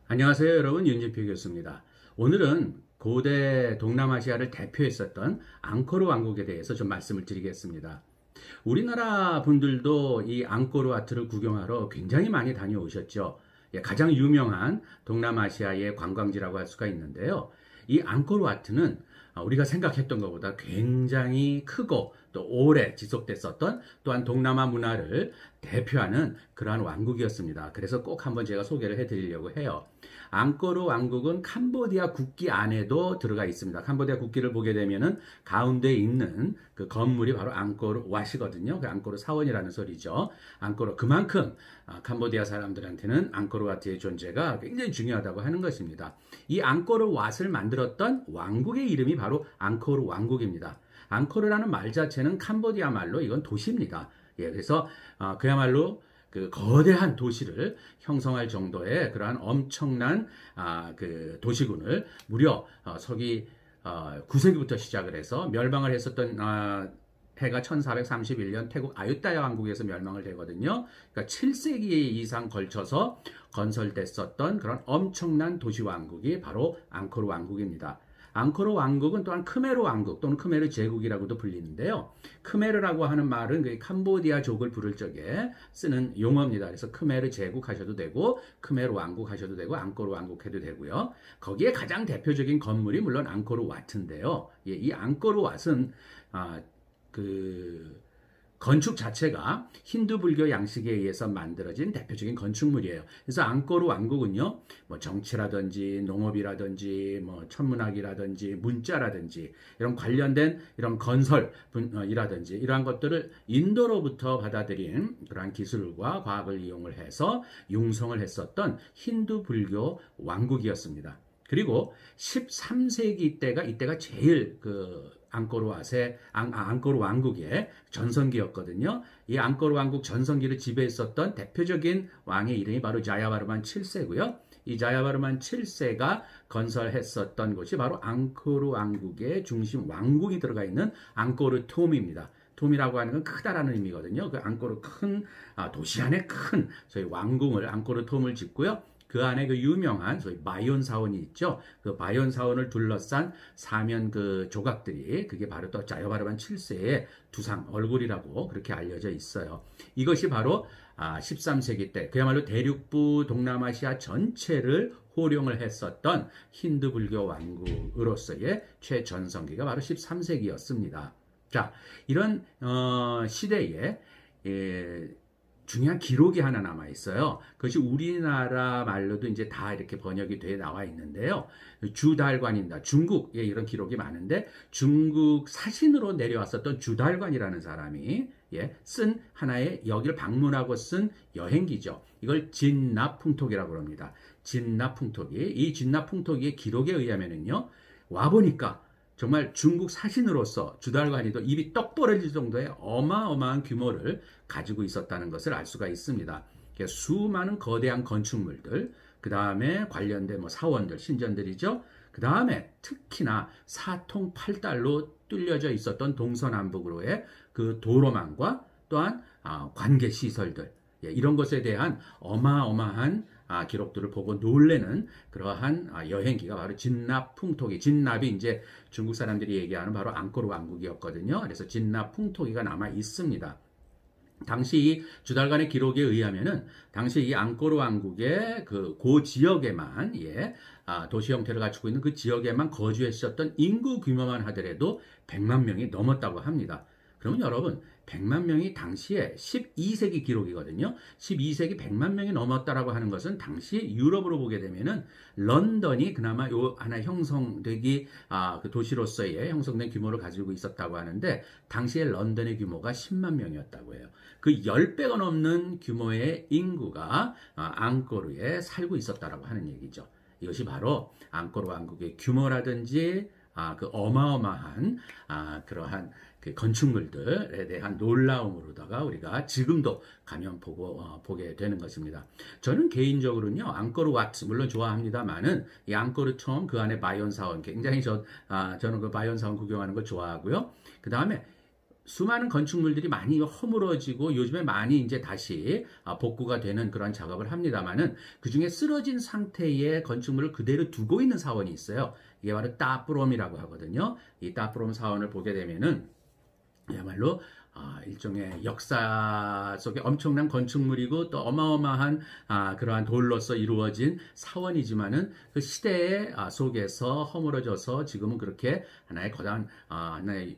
안녕하세요, 여러분. 윤진표 교수입니다. 오늘은 고대 동남아시아를 대표했었던 앙코르 왕국에 대해서 좀 말씀을 드리겠습니다. 우리나라 분들도 이 앙코르와트를 구경하러 굉장히 많이 다녀오셨죠. 가장 유명한 동남아시아의 관광지라고 할 수가 있는데요. 이 앙코르와트는 우리가 생각했던 것보다 굉장히 크고 또 오래 지속됐었던 또한 동남아 문화를 대표하는 그러한 왕국이었습니다. 그래서 꼭 한번 제가 소개를 해드리려고 해요. 앙코르 왕국은 캄보디아 국기 안에도 들어가 있습니다. 캄보디아 국기를 보게 되면은 가운데 있는 그 건물이 바로 앙코르 왓이거든요. 그 앙코르 사원이라는 소리죠. 앙코르 그만큼 캄보디아 사람들한테는 앙코르 와트의 존재가 굉장히 중요하다고 하는 것입니다. 이 앙코르 왓을 만들었던 왕국의 이름이 바로 앙코르 왕국입니다. 앙코르라는 말 자체는 캄보디아 말로 이건 도시입니다. 그래서 그야말로 그 거대한 도시를 형성할 정도의 그러한 엄청난 그 도시군을 무려 서기 9세기부터 시작을 해서 멸망을 했었던 해가 1431년 태국 아유타야 왕국에서 멸망을 되거든요. 그러니까 7세기 이상 걸쳐서 건설됐었던 그런 엄청난 도시 왕국이 바로 앙코르 왕국입니다. 앙코르 왕국은 또한 크메르 왕국 또는 크메르 제국이라고도 불리는데요. 크메르라고 하는 말은 그 캄보디아족을 부를 적에 쓰는 용어입니다. 그래서 크메르 제국 하셔도 되고 크메르 왕국 하셔도 되고 앙코르 왕국 해도 되고요. 거기에 가장 대표적인 건물이 물론 앙코르 와트인데요. 이 앙코르 왓은 그 건축 자체가 힌두 불교 양식에 의해서 만들어진 대표적인 건축물이에요. 그래서 앙코르 왕국은요, 뭐 정치라든지 농업이라든지 뭐 천문학이라든지 문자라든지 이런 관련된 이런 건설이라든지 이러한 것들을 인도로부터 받아들인 그러한 기술과 과학을 이용을 해서 융성을 했었던 힌두 불교 왕국이었습니다. 그리고 13세기 때가 이때가 제일 앙코르 왕국의 전성기였거든요. 이 앙코르 왕국 전성기를 지배했었던 대표적인 왕의 이름이 바로 자야바르만 7세고요. 이 자야바르만 7세가 건설했었던 곳이 바로 앙코르 왕국의 중심 왕궁이 들어가 있는 앙코르 톰입니다. 톰이라고 하는 건 크다라는 의미거든요. 그 앙코르 큰 도시 안에 큰 저희 왕궁을 앙코르 톰을 짓고요. 그 안에 그 유명한 소위 바이온 사원이 있죠. 그 바이온 사원을 둘러싼 사면 그 조각들이 그게 바로 또 자야바르만 7세의 두상 얼굴이라고 그렇게 알려져 있어요. 이것이 바로 13세기 때 그야말로 대륙부 동남아시아 전체를 호령을 했었던 힌두 불교 왕국으로서의 최전성기가 바로 13세기였습니다. 자, 이런 시대에 중요한 기록이 하나 남아 있어요. 그것이 우리나라 말로도 이제 다 이렇게 번역이 돼 나와 있는데요. 주달관입니다. 중국에 이런 기록이 많은데 중국 사신으로 내려왔었던 주달관이라는 사람이 쓴 하나의 여기를 방문하고 쓴 여행기죠. 이걸 진납풍토기라고 합니다. 진납풍토기. 이 진납풍토기의 기록에 의하면은요. 와 보니까 정말 중국 사신으로서 주달관이도 입이 떡 벌어질 정도의 어마어마한 규모를 가지고 있었다는 것을 알 수가 있습니다. 수많은 거대한 건축물들, 그 다음에 관련된 뭐 사원들, 신전들이죠. 그 다음에 특히나 사통팔달로 뚫려져 있었던 동서남북으로의 그 도로망과 또한 관계 시설들, 이런 것에 대한 어마어마한 기록들을 보고 놀래는 그러한 여행기가 바로 진납풍토기. 진납이 이제 중국 사람들이 얘기하는 바로 앙코르 왕국이었거든요. 그래서 진납풍토기가 남아 있습니다. 당시 이 주달관의 기록에 의하면은 당시 이 앙코르 왕국의 그 지역에만 도시 형태를 갖추고 있는 그 지역에만 거주했었던 인구 규모만 하더라도 100만 명이 넘었다고 합니다. 그러면 여러분 100만 명이 당시에 12세기 기록이거든요. 12세기 100만 명이 넘었다라고 하는 것은 당시 유럽으로 보게 되면은 런던이 그나마 요 하나 형성되기 그 도시로서의 형성된 규모를 가지고 있었다고 하는데 당시에 런던의 규모가 10만 명이었다고 해요. 그 10배가 넘는 규모의 인구가 앙코르에 살고 있었다라고 하는 얘기죠. 이것이 바로 앙코르 왕국의 규모라든지 그 어마어마한 그러한 그 건축물들에 대한 놀라움으로다가 우리가 지금도 가면 보게 되는 것입니다. 저는 개인적으로는요, 앙코르 와트, 물론 좋아합니다만은, 이 앙코르 톰, 그 안에 바이온 사원, 굉장히 저는 그 바이온 사원 구경하는 걸 좋아하고요. 그 다음에 수많은 건축물들이 많이 허물어지고 요즘에 많이 이제 다시 복구가 되는 그런 작업을 합니다만은 그중에 쓰러진 상태의 건축물을 그대로 두고 있는 사원이 있어요. 이게 바로 따프롬이라고 하거든요. 이 따프롬 사원을 보게 되면은 그야말로 일종의 역사 속에 엄청난 건축물이고 또 어마어마한 그러한 돌로서 이루어진 사원이지만은 그 시대 속에서 허물어져서 지금은 그렇게 하나의 거대한 하나의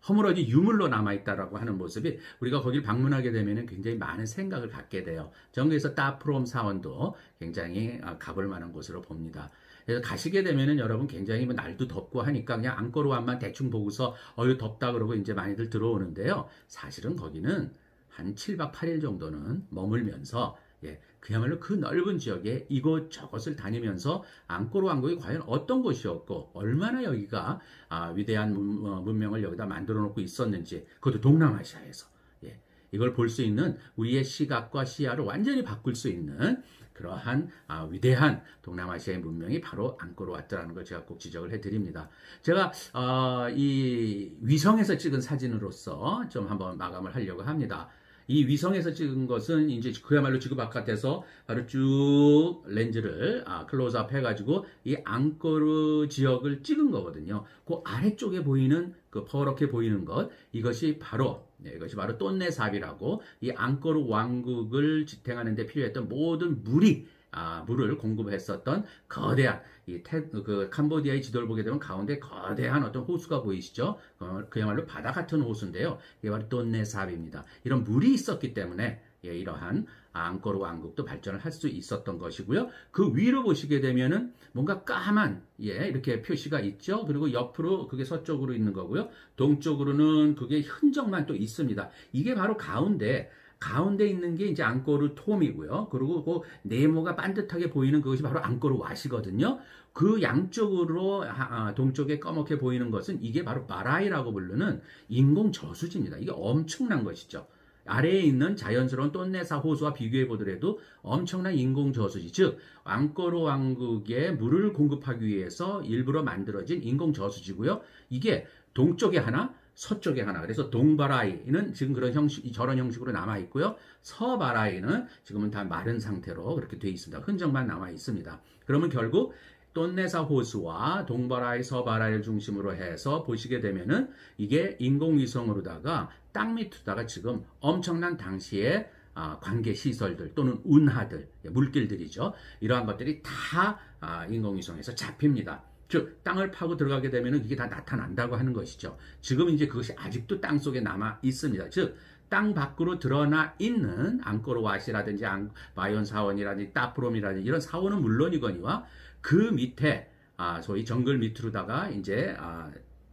허물어진 유물로 남아있다라고 하는 모습이 우리가 거길 방문하게 되면 굉장히 많은 생각을 갖게 돼요. 정부에서 따프롬 사원도 굉장히 가볼 만한 곳으로 봅니다. 그래서 가시게 되면은 여러분 굉장히 뭐 날도 덥고 하니까 그냥 앙코르완만 대충 보고서 어유 덥다 그러고 이제 많이들 들어오는데요. 사실은 거기는 한 7박 8일 정도는 머물면서 그야말로 그 넓은 지역에 이곳 저곳을 다니면서 앙코르 왕국이 과연 어떤 곳이었고 얼마나 여기가 위대한 문명을 여기다 만들어 놓고 있었는지 그것도 동남아시아에서 이걸 볼 수 있는 우리의 시각과 시야를 완전히 바꿀 수 있는 그러한 위대한 동남아시아의 문명이 바로 앙코르와트라는 걸 제가 꼭 지적을 해드립니다. 제가 이 위성에서 찍은 사진으로서 좀 한번 마감을 하려고 합니다. 이 위성에서 찍은 것은 이제 그야말로 지구 바깥에서 바로 쭉 렌즈를 클로즈업 해가지고 이 앙코르 지역을 찍은 거거든요. 그 아래쪽에 보이는 그 퍼렇게 보이는 것 이것이 바로 똠네삽이라고 이 앙코르 왕국을 지탱하는 데 필요했던 모든 물을 공급했었던 거대한 그 캄보디아의 지도를 보게 되면 가운데 거대한 어떤 호수가 보이시죠? 그야말로 바다 같은 호수인데요. 이게 바로 똠네삽입니다. 이런 물이 있었기 때문에 이러한 앙코르 왕국도 발전을 할 수 있었던 것이고요. 그 위로 보시게 되면은 뭔가 까만 이렇게 표시가 있죠. 그리고 옆으로 그게 서쪽으로 있는 거고요. 동쪽으로는 그게 흔적만 또 있습니다. 이게 바로 가운데 있는 게 이제 앙코르 톰이고요. 그리고 그 네모가 반듯하게 보이는 그것이 바로 앙코르 왓이거든요. 그 양쪽으로 동쪽에 검게 보이는 것은 이게 바로 마라이라고 부르는 인공 저수지입니다. 이게 엄청난 것이죠. 아래에 있는 자연스러운 똠네사 호수와 비교해 보더라도 엄청난 인공 저수지, 즉 앙코르 왕국에 물을 공급하기 위해서 일부러 만들어진 인공 저수지고요. 이게 동쪽에 하나, 서쪽에 하나. 그래서 동바라이는 지금 저런 형식으로 남아 있고요. 서바라이는 지금은 다 마른 상태로 그렇게 돼 있습니다. 흔적만 남아 있습니다. 그러면 결국 똠네사 호수와 동바라이, 서바라이를 중심으로 해서 보시게 되면은 이게 인공위성으로다가 땅 밑으로다가 지금 엄청난 당시에 관계 시설들 또는 운하들, 물길들이죠. 이러한 것들이 다 인공위성에서 잡힙니다. 즉 땅을 파고 들어가게 되면 이게 다 나타난다고 하는 것이죠. 지금 이제 그것이 아직도 땅 속에 남아 있습니다. 즉 땅 밖으로 드러나 있는 앙코르 왓이라든지 바이온 사원이라든지 따프롬이라든지 이런 사원은 물론이거니와 그 밑에 소위 정글 밑으로다가 이제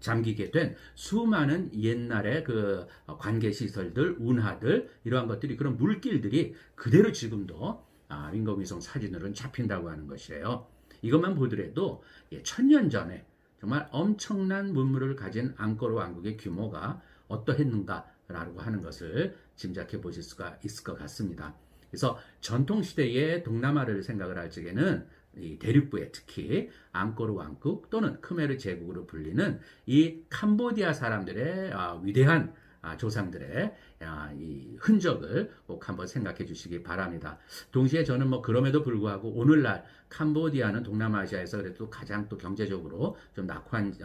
잠기게 된 수많은 옛날의 그 관계 시설들, 운하들 이러한 것들이 그런 물길들이 그대로 지금도 인공위성 사진으로는 잡힌다고 하는 것이에요. 이것만 보더라도 1000년 전에 정말 엄청난 문물을 가진 앙코르 왕국의 규모가 어떠했는가라고 하는 것을 짐작해 보실 수가 있을 것 같습니다. 그래서 전통시대의 동남아를 생각을 할 적에는 이 대륙부에 특히 앙코르 왕국 또는 크메르 제국으로 불리는 이 캄보디아 사람들의 위대한 조상들의 이 흔적을 꼭 한번 생각해 주시기 바랍니다. 동시에 저는 뭐 그럼에도 불구하고 오늘날 캄보디아는 동남아시아에서 그래도 가장 또 경제적으로 좀 낙후한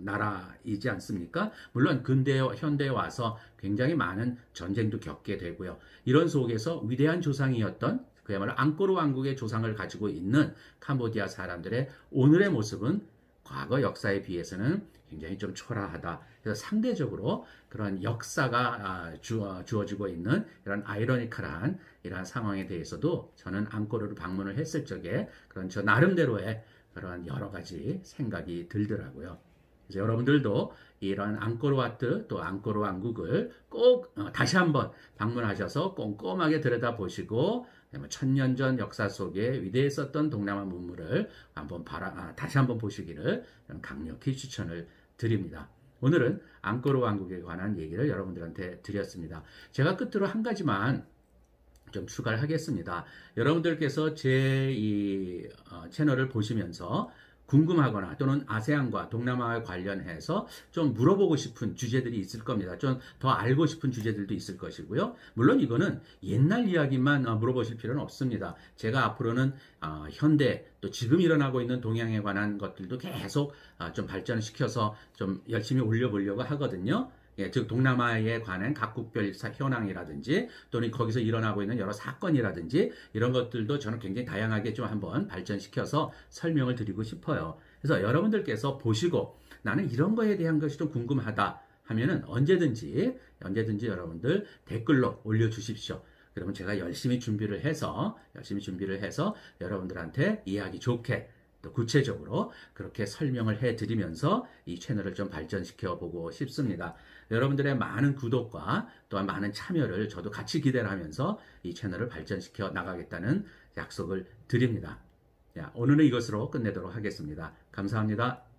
나라이지 않습니까? 물론 현대에 와서 굉장히 많은 전쟁도 겪게 되고요. 이런 속에서 위대한 조상이었던 그야말로 앙코르 왕국의 조상을 가지고 있는 캄보디아 사람들의 오늘의 모습은 과거 역사에 비해서는 굉장히 좀 초라하다. 그래서 상대적으로 그런 역사가 주어지고 있는 이런 아이러니컬한 이러한 상황에 대해서도 저는 앙코르를 방문을 했을 적에 그런 저 나름대로의 그런 여러 가지 생각이 들더라고요. 그래서 여러분들도 이런 앙코르와트 또 앙코르 왕국을 꼭 다시 한번 방문하셔서 꼼꼼하게 들여다보시고 1000년 전 역사 속에 위대했었던 동남아 문물을 다시 한번 보시기를 강력히 추천을 드립니다. 오늘은 앙코르 왕국에 관한 얘기를 여러분들한테 드렸습니다. 제가 끝으로 한 가지만 좀 추가를 하겠습니다. 여러분들께서 제 이 채널을 보시면서 궁금하거나 또는 아세안과 동남아와 관련해서 좀 물어보고 싶은 주제들이 있을 겁니다. 좀 더 알고 싶은 주제들도 있을 것이고요. 물론 이거는 옛날 이야기만 물어보실 필요는 없습니다. 제가 앞으로는 현대 또 지금 일어나고 있는 동향에 관한 것들도 계속 좀 발전시켜서 좀 열심히 올려보려고 하거든요. 예, 즉 동남아에 관한 각국별 현황이라든지 또는 거기서 일어나고 있는 여러 사건이라든지 이런 것들도 저는 굉장히 다양하게 좀 한번 발전시켜서 설명을 드리고 싶어요. 그래서 여러분들께서 보시고 나는 이런 거에 대한 것이 좀 궁금하다 하면은 언제든지 여러분들 댓글로 올려주십시오. 그러면 제가 열심히 준비를 해서 여러분들한테 이해하기 좋게 또 구체적으로 그렇게 설명을 해드리면서 이 채널을 좀 발전시켜 보고 싶습니다. 여러분들의 많은 구독과 또한 많은 참여를 저도 같이 기대를 하면서 이 채널을 발전시켜 나가겠다는 약속을 드립니다. 오늘은 이것으로 끝내도록 하겠습니다. 감사합니다.